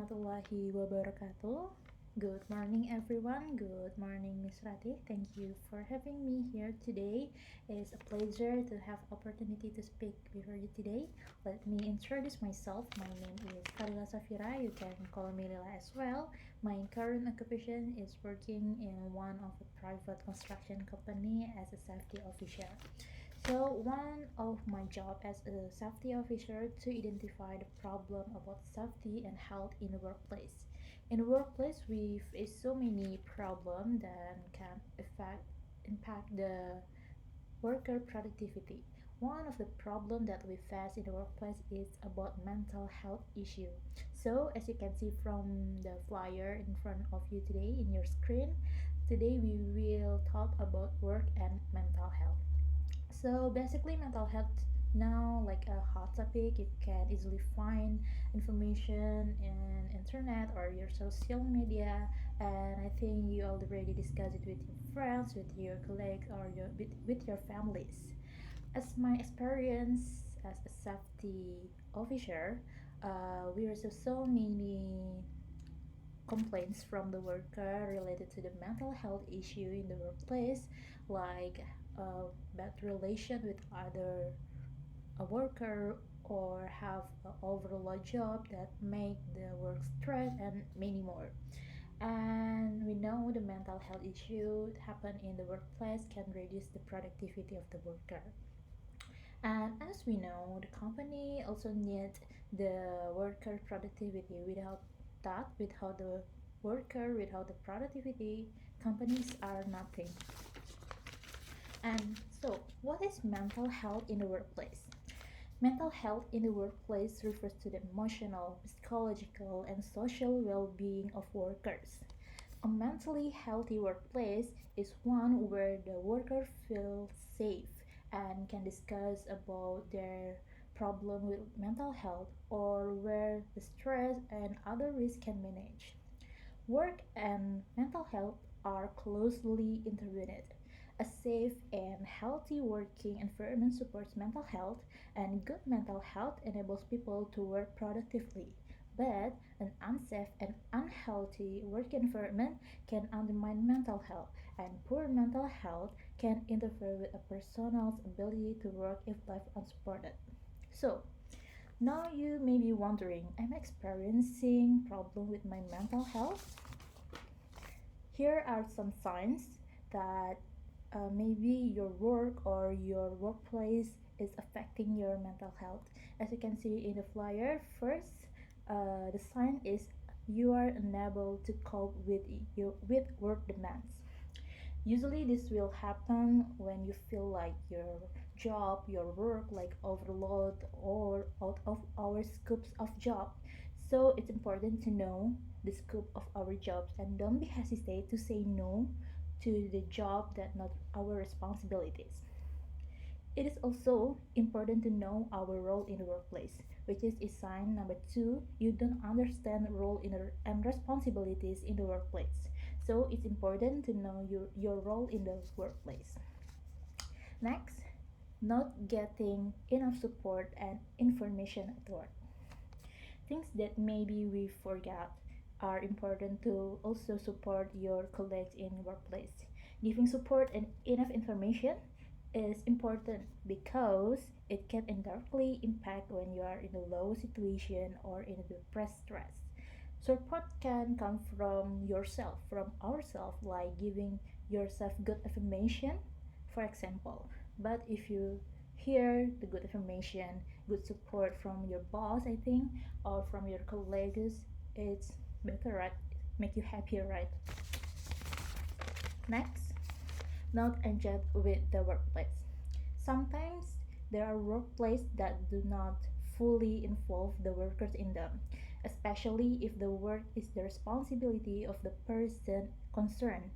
warahmatullahi wabarakatuh. Good morning, everyone. Good morning, Miss Ratih. Thank you for having me here today. It's a pleasure to have opportunity to speak before you today. Let me introduce myself. My name is Khalila Safira. You can call me Lila as well. My current occupation is working in one of a private construction company as a safety officer. So one of my job as a safety officer to identify the problem about safety and health in the workplace. In the workplace, we face so many problems that can impact the worker productivity. One of the problem that we face in the workplace is about mental health issue. So as you can see from the flyer in front of you today in your screen, today we will talk about work and mental health. So basically, mental health now like a hot topic. You can easily find information in internet or your social media, and I think you already discuss it with your friends, with your colleagues, or with your families. As my experience as a safety officer, we receive so many complaints from the worker related to the mental health issue in the workplace, like bad relation with other a worker or have an overload job that make the work stress and many more. And we know the mental health issue that happen in the workplace can reduce the productivity of the worker. And as we know, the company also need the worker productivity. Without that, without the worker, without the productivity, companies are nothing. And so, what is mental health in the workplace? Mental health in the workplace refers to the emotional, psychological, and social well being of workers. A mentally healthy workplace is one where the worker feels safe and can discuss about their problem with mental health, or where the stress and other risks can manage. Work and mental health are closely intertwined. A safe and healthy working environment supports mental health, and good mental health enables people to work productively. But an unsafe and unhealthy work environment can undermine mental health, and poor mental health can interfere with a person's ability to work if left unsupported. So, now you may be wondering, am I experiencing problem with my mental health? Here are some signs that maybe your work or your workplace is affecting your mental health. As you can see in the flyer, first, the sign is you are unable to cope with work demands. Usually, this will happen when you feel like your job, your work, like overload or out of our scopes of job. So it's important to know the scope of our jobs and don't be hesitate to say no to the job that not our responsibilities. It is also important to know our role in the workplace, which is sign number two. You don't understand role and responsibilities in the workplace. So it's important to know your role in the workplace. Next, not getting enough support and information at work. Things that maybe we forgot are important to also support your colleagues in workplace. Giving support and enough information is important because it can indirectly impact when you are in a low situation or in a depressed stress. Support can come from yourself, from ourselves, like giving yourself good affirmation, for example. But if you hear the good affirmation, good support from your boss, I think, or from your colleagues, it's better, right? Make you happier, right? Next, not enjoy with the workplace. Sometimes there are workplaces that do not fully involve the workers in them, especially if the work is the responsibility of the person concerned.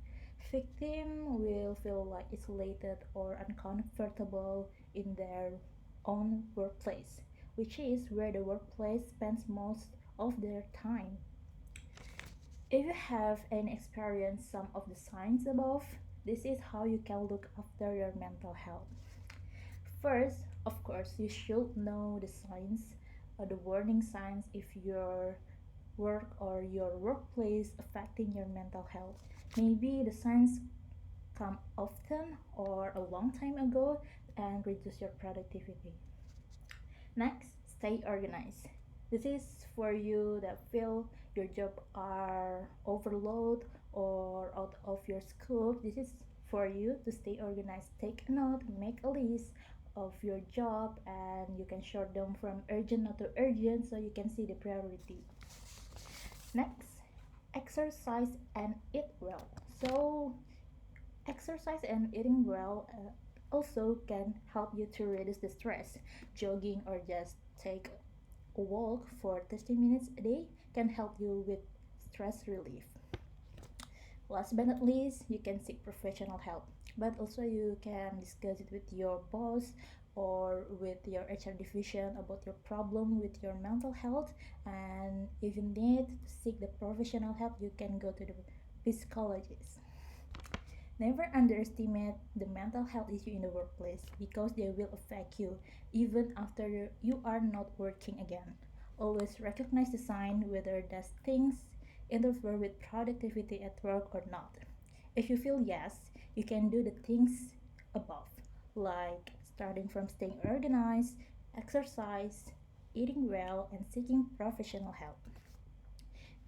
Victim will feel like isolated or uncomfortable in their own workplace, which is where the workplace spends most of their time. If you have any experience some of the signs above, this is how you can look after your mental health. First, of course, you should know the signs or the warning signs if your work or your workplace affecting your mental health. Maybe the signs come often or a long time ago and reduce your productivity. Next, stay organized. This is for you that feel your job are overload or out of your scope. This is for you to stay organized. Take a note, make a list of your job, and you can short them from urgent not to urgent so you can see the priority. Next, exercise and eat well. So exercise and eating well also can help you to reduce the stress. Jogging or just take a walk for 30 minutes a day can help you with stress relief. Last but not least, you can seek professional help, but also you can discuss it with your boss or with your HR division about your problem with your mental health. And if you need to seek the professional help, you can go to the psychologist. Never underestimate the mental health issue in the workplace because they will affect you even after you are not working again. Always recognize the sign whether those things interfere with productivity at work or not. If you feel yes, you can do the things above, like starting from staying organized, exercise, eating well, and seeking professional help.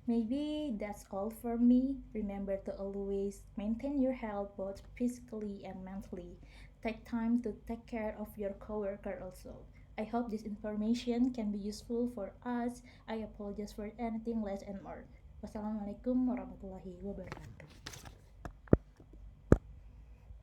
Maybe that's all for me. Remember to always maintain your health both physically and mentally. Take time to take care of your coworker also. I hope this information can be useful for us. I apologize for anything less and more. Wassalamualaikum warahmatullahi wabarakatuh.